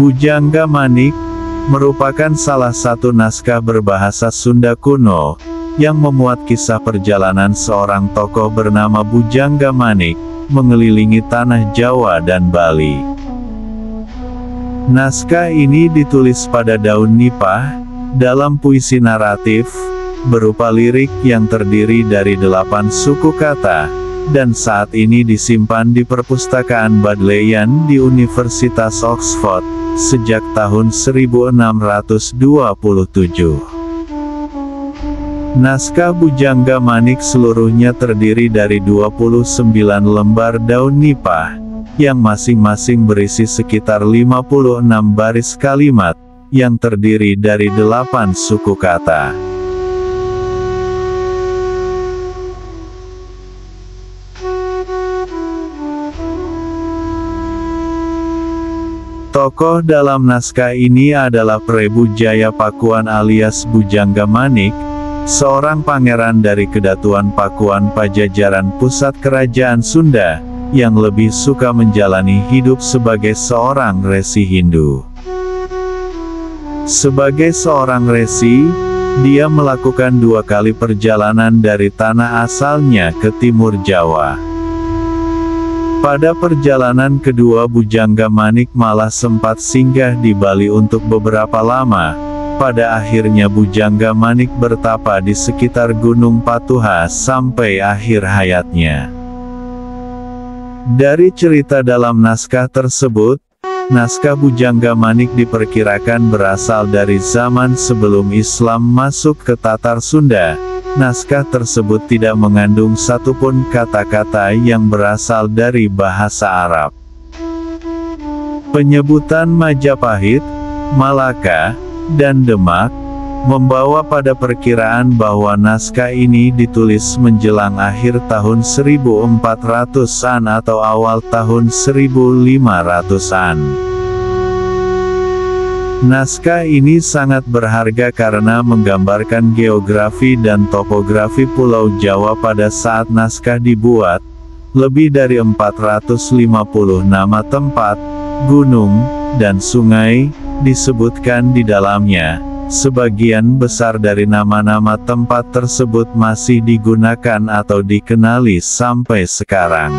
Bujangga Manik merupakan salah satu naskah berbahasa Sunda kuno yang memuat kisah perjalanan seorang tokoh bernama Bujangga Manik mengelilingi tanah Jawa dan Bali. Naskah ini ditulis pada daun nipah dalam puisi naratif berupa lirik yang terdiri dari 8 suku kata, dan saat ini disimpan di Perpustakaan Bodleian di Universitas Oxford sejak tahun 1627. Naskah Bujangga Manik seluruhnya terdiri dari 29 lembar daun nipah, yang masing-masing berisi sekitar 56 baris kalimat, yang terdiri dari 8 suku kata. Tokoh dalam naskah ini adalah Prabu Jaya Pakuan alias Bujangga Manik, seorang pangeran dari Kedatuan Pakuan Pajajaran pusat kerajaan Sunda, yang lebih suka menjalani hidup sebagai seorang resi Hindu. Sebagai seorang resi, dia melakukan 2 kali perjalanan dari tanah asalnya ke timur Jawa. Pada perjalanan kedua Bujangga Manik malah sempat singgah di Bali untuk beberapa lama. Pada akhirnya Bujangga Manik bertapa di sekitar Gunung Patuha sampai akhir hayatnya. Dari cerita dalam naskah tersebut, naskah Bujangga Manik diperkirakan berasal dari zaman sebelum Islam masuk ke Tatar Sunda. Naskah tersebut tidak mengandung satupun kata-kata yang berasal dari bahasa Arab. Penyebutan Majapahit, Malaka, dan Demak membawa pada perkiraan bahwa naskah ini ditulis menjelang akhir tahun 1400-an atau awal tahun 1500-an. Naskah ini sangat berharga karena menggambarkan geografi dan topografi Pulau Jawa pada saat naskah dibuat. Lebih dari 450 nama tempat, gunung, dan sungai disebutkan di dalamnya. Sebagian besar dari nama-nama tempat tersebut masih digunakan atau dikenali sampai sekarang.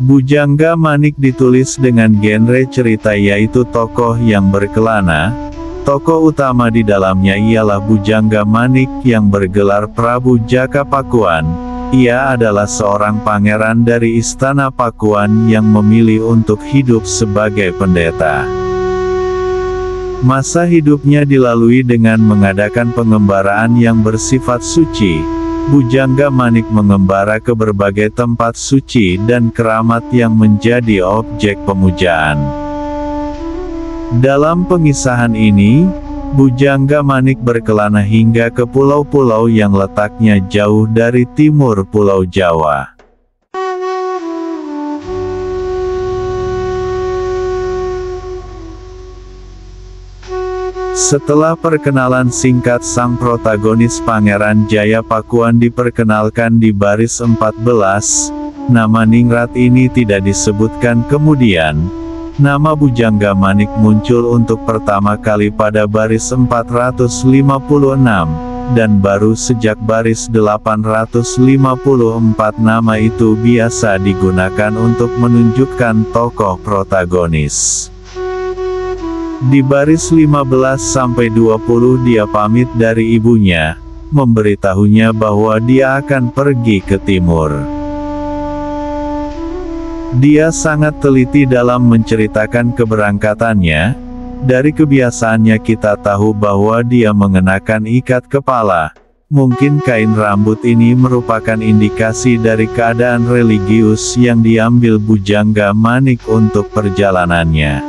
Bujangga Manik ditulis dengan genre cerita yaitu tokoh yang berkelana. Tokoh utama di dalamnya ialah Bujangga Manik yang bergelar Prabu Jaka Pakuan. Ia adalah seorang pangeran dari Istana Pakuan yang memilih untuk hidup sebagai pendeta. Masa hidupnya dilalui dengan mengadakan pengembaraan yang bersifat suci. Bujangga Manik mengembara ke berbagai tempat suci dan keramat yang menjadi objek pemujaan. Dalam pengisahan ini, Bujangga Manik berkelana hingga ke pulau-pulau yang letaknya jauh dari timur Pulau Jawa. Setelah perkenalan singkat sang protagonis Pangeran Jaya Pakuan diperkenalkan di baris 14, nama ningrat ini tidak disebutkan kemudian. Nama Bujangga Manik muncul untuk pertama kali pada baris 456, dan baru sejak baris 854 nama itu biasa digunakan untuk menunjukkan tokoh protagonis. Di baris 15-20 dia pamit dari ibunya, memberitahunya bahwa dia akan pergi ke timur. Dia sangat teliti dalam menceritakan keberangkatannya. Dari kebiasaannya kita tahu bahwa dia mengenakan ikat kepala. Mungkin kain rambut ini merupakan indikasi dari keadaan religius yang diambil Bujangga Manik untuk perjalanannya.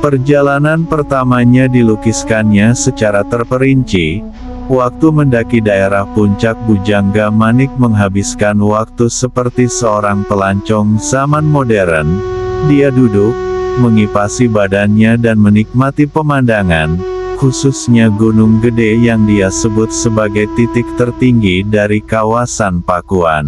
Perjalanan pertamanya dilukiskannya secara terperinci. Waktu mendaki daerah puncak Bujangga Manik menghabiskan waktu seperti seorang pelancong zaman modern. Dia duduk, mengipasi badannya dan menikmati pemandangan, khususnya Gunung Gede yang dia sebut sebagai titik tertinggi dari kawasan Pakuan.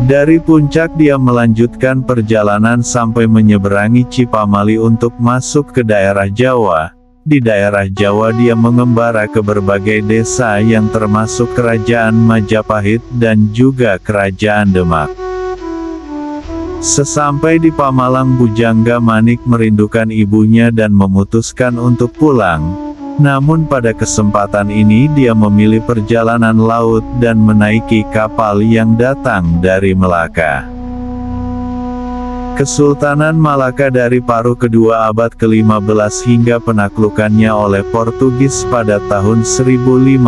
Dari puncak dia melanjutkan perjalanan sampai menyeberangi Cipamali untuk masuk ke daerah Jawa. Di daerah Jawa dia mengembara ke berbagai desa yang termasuk Kerajaan Majapahit dan juga Kerajaan Demak. Sesampai di Pamalang Bujangga Manik merindukan ibunya dan memutuskan untuk pulang. Namun pada kesempatan ini dia memilih perjalanan laut dan menaiki kapal yang datang dari Melaka. Kesultanan Malaka dari paruh kedua abad ke-15 hingga penaklukannya oleh Portugis pada tahun 1511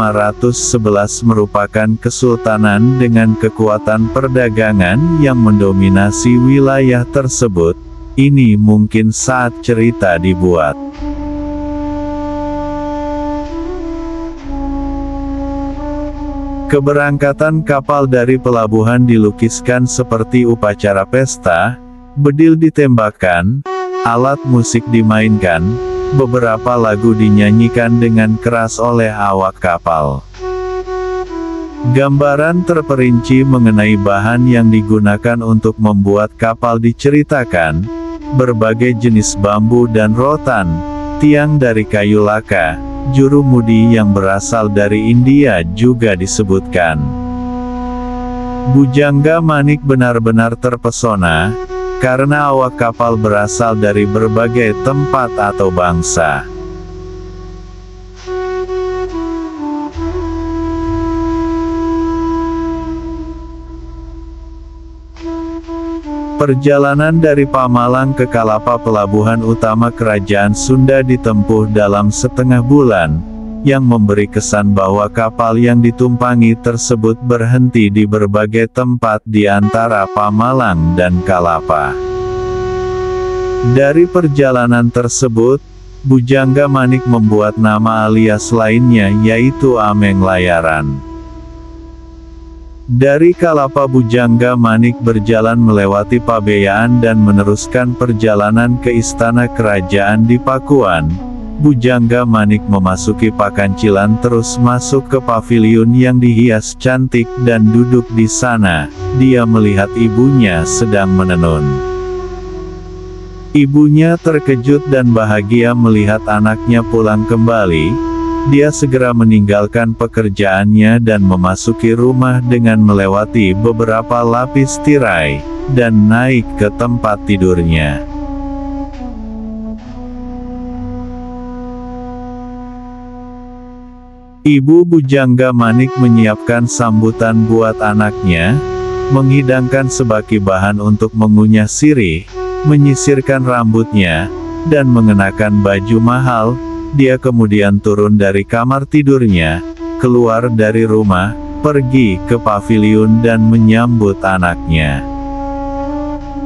merupakan kesultanan dengan kekuatan perdagangan yang mendominasi wilayah tersebut. Ini mungkin saat cerita dibuat. Keberangkatan kapal dari pelabuhan dilukiskan seperti upacara pesta, bedil ditembakkan, alat musik dimainkan, beberapa lagu dinyanyikan dengan keras oleh awak kapal. Gambaran terperinci mengenai bahan yang digunakan untuk membuat kapal diceritakan, berbagai jenis bambu dan rotan, tiang dari kayu laka, jurumudi yang berasal dari India juga disebutkan. Bujangga Manik benar-benar terpesona, karena awak kapal berasal dari berbagai tempat atau bangsa. Perjalanan dari Pamalang ke Kalapa, pelabuhan utama Kerajaan Sunda, ditempuh dalam setengah bulan, yang memberi kesan bahwa kapal yang ditumpangi tersebut berhenti di berbagai tempat di antara Pamalang dan Kalapa. Dari perjalanan tersebut, Bujangga Manik membuat nama alias lainnya yaitu Ameng Layaran. Dari Kalapa Bujangga Manik berjalan melewati Pabeyaan dan meneruskan perjalanan ke istana kerajaan di Pakuan. Bujangga Manik memasuki Pakancilan terus masuk ke paviliun yang dihias cantik dan duduk di sana. Dia melihat ibunya sedang menenun. Ibunya terkejut dan bahagia melihat anaknya pulang kembali. Dia segera meninggalkan pekerjaannya dan memasuki rumah dengan melewati beberapa lapis tirai, dan naik ke tempat tidurnya. Ibu Bujangga Manik menyiapkan sambutan buat anaknya, menghidangkan sebaki bahan untuk mengunyah sirih, menyisirkan rambutnya, dan mengenakan baju mahal. Dia kemudian turun dari kamar tidurnya, keluar dari rumah, pergi ke paviliun dan menyambut anaknya.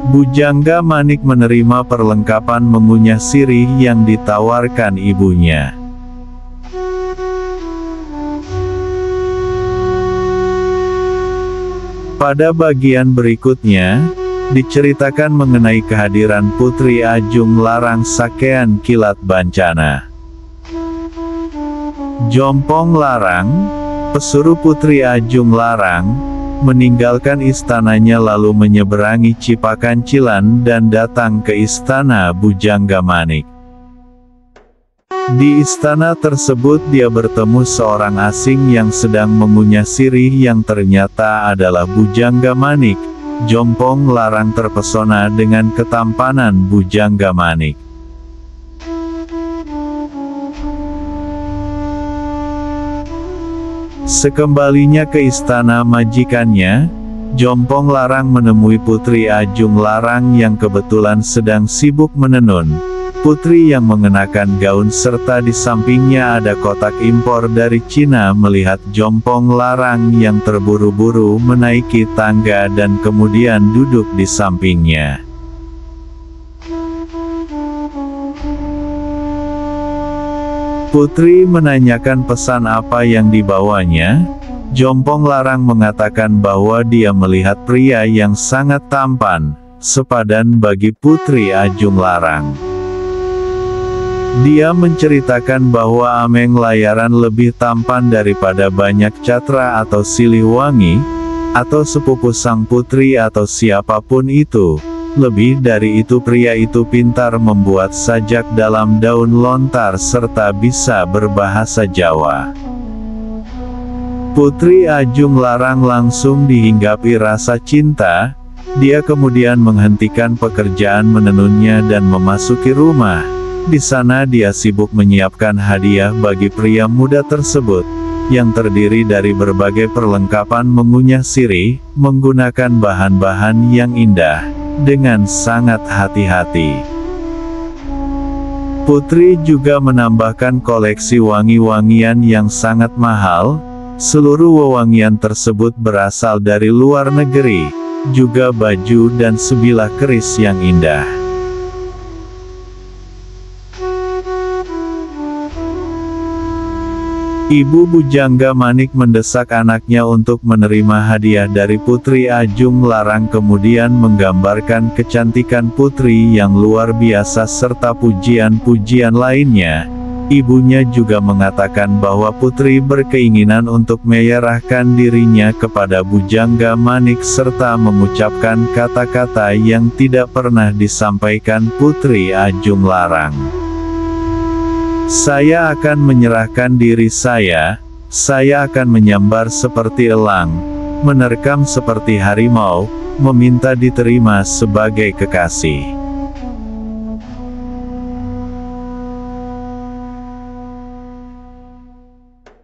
Bujangga Manik menerima perlengkapan mengunyah sirih yang ditawarkan ibunya. Pada bagian berikutnya, diceritakan mengenai kehadiran Putri Ajung Larang Sakean Kilat Bancana. Jompong Larang, pesuruh Putri Ajung Larang, meninggalkan istananya lalu menyeberangi Cipakancilan dan datang ke istana Bujangga Manik. Di istana tersebut dia bertemu seorang asing yang sedang mengunyah sirih yang ternyata adalah Bujangga Manik. Jompong Larang terpesona dengan ketampanan Bujangga Manik. Sekembalinya ke istana majikannya, Jompong Larang menemui Putri Ajung Larang yang kebetulan sedang sibuk menenun. Putri yang mengenakan gaun serta di sampingnya ada kotak impor dari Cina melihat Jompong Larang yang terburu-buru menaiki tangga dan kemudian duduk di sampingnya. Putri menanyakan pesan apa yang dibawanya. Jompong Larang mengatakan bahwa dia melihat pria yang sangat tampan, sepadan bagi Putri Ajung Larang. Dia menceritakan bahwa Ameng Layaran lebih tampan daripada Banyak Catra atau Siliwangi, atau sepupu sang putri atau siapapun itu. Lebih dari itu, pria itu pintar membuat sajak dalam daun lontar serta bisa berbahasa Jawa. Putri Ajung Larang langsung dihinggapi rasa cinta. Dia kemudian menghentikan pekerjaan menenunnya dan memasuki rumah. Di sana dia sibuk menyiapkan hadiah bagi pria muda tersebut, yang terdiri dari berbagai perlengkapan mengunyah sirih, menggunakan bahan-bahan yang indah, dengan sangat hati-hati. Putri juga menambahkan koleksi wangi-wangian yang sangat mahal. Seluruh wewangian tersebut berasal dari luar negeri, juga baju dan sebilah keris yang indah. Ibu Bujangga Manik mendesak anaknya untuk menerima hadiah dari Putri Ajung Larang, kemudian menggambarkan kecantikan putri yang luar biasa serta pujian-pujian lainnya. Ibunya juga mengatakan bahwa Putri berkeinginan untuk menyerahkan dirinya kepada Bujangga Manik serta mengucapkan kata-kata yang tidak pernah disampaikan Putri Ajung Larang. Saya akan menyerahkan diri saya akan menyambar seperti elang, menerkam seperti harimau, meminta diterima sebagai kekasih.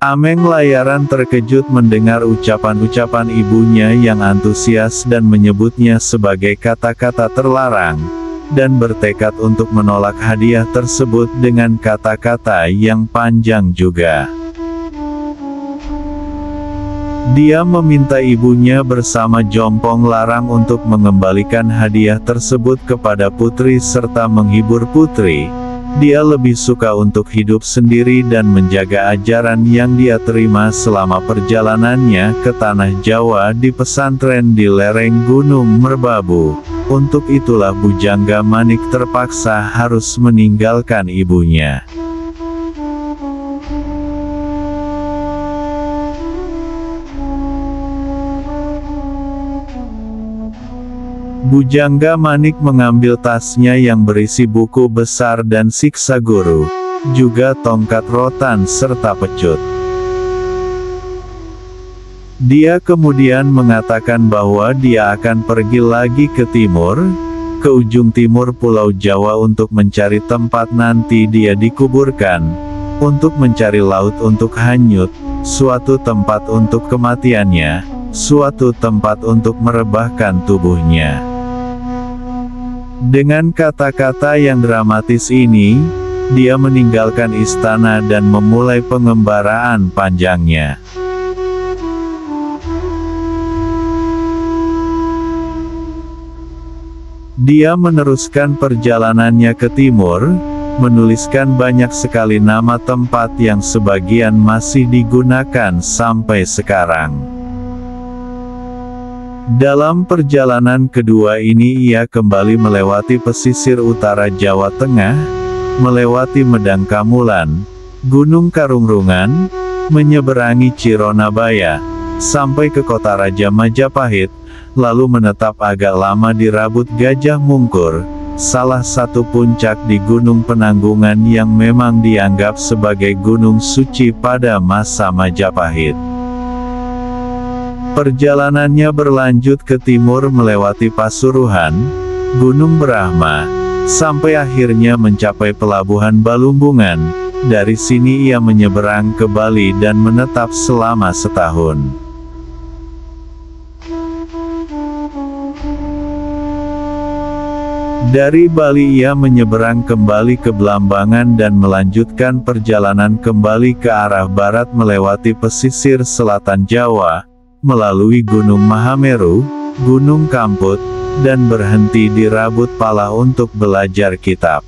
Ameng Layaran terkejut mendengar ucapan-ucapan ibunya yang antusias dan menyebutnya sebagai kata-kata terlarang, dan bertekad untuk menolak hadiah tersebut dengan kata-kata yang panjang juga. Dia meminta ibunya bersama Jompong Larang untuk mengembalikan hadiah tersebut kepada Putri serta menghibur Putri. Dia lebih suka untuk hidup sendiri dan menjaga ajaran yang dia terima selama perjalanannya ke tanah Jawa di pesantren di lereng Gunung Merbabu. Untuk itulah Bujangga Manik terpaksa harus meninggalkan ibunya. Bujangga Manik mengambil tasnya yang berisi buku besar dan siksa guru, juga tongkat rotan serta pecut. Dia kemudian mengatakan bahwa dia akan pergi lagi ke timur, ke ujung timur Pulau Jawa untuk mencari tempat nanti dia dikuburkan, untuk mencari laut untuk hanyut, suatu tempat untuk kematiannya, suatu tempat untuk merebahkan tubuhnya. Dengan kata-kata yang dramatis ini, dia meninggalkan istana dan memulai pengembaraan panjangnya. Dia meneruskan perjalanannya ke timur, menuliskan banyak sekali nama tempat yang sebagian masih digunakan sampai sekarang. Dalam perjalanan kedua ini ia kembali melewati pesisir utara Jawa Tengah, melewati Medang Kamulan, Gunung Karungrungan, menyeberangi Cironabaya, sampai ke kota Raja Majapahit, lalu menetap agak lama di Rabut Gajah Mungkur, salah satu puncak di Gunung Penanggungan yang memang dianggap sebagai gunung suci pada masa Majapahit. Perjalanannya berlanjut ke timur melewati Pasuruan, Gunung Brahma, sampai akhirnya mencapai Pelabuhan Balumbungan. Dari sini ia menyeberang ke Bali dan menetap selama setahun. Dari Bali ia menyeberang kembali ke Belambangan dan melanjutkan perjalanan kembali ke arah barat melewati pesisir selatan Jawa, melalui Gunung Mahameru, Gunung Kamput, dan berhenti di Rabut Pala untuk belajar kitab.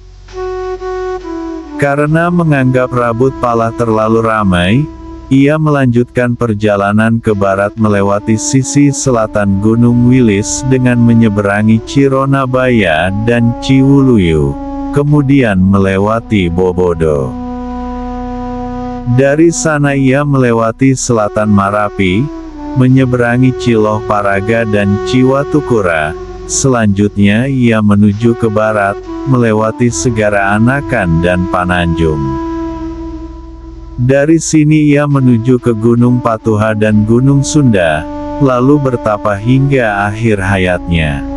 Karena menganggap Rabut Pala terlalu ramai, ia melanjutkan perjalanan ke barat melewati sisi selatan Gunung Wilis dengan menyeberangi Cironabaya dan Ciwuluyu, kemudian melewati Bobodo. Dari sana ia melewati selatan Marapi, menyeberangi Ciloh Paraga dan Ciwatukura. Selanjutnya ia menuju ke barat, melewati Segara Anakan dan Pananjung. Dari sini ia menuju ke Gunung Patuha dan Gunung Sunda, lalu bertapa hingga akhir hayatnya.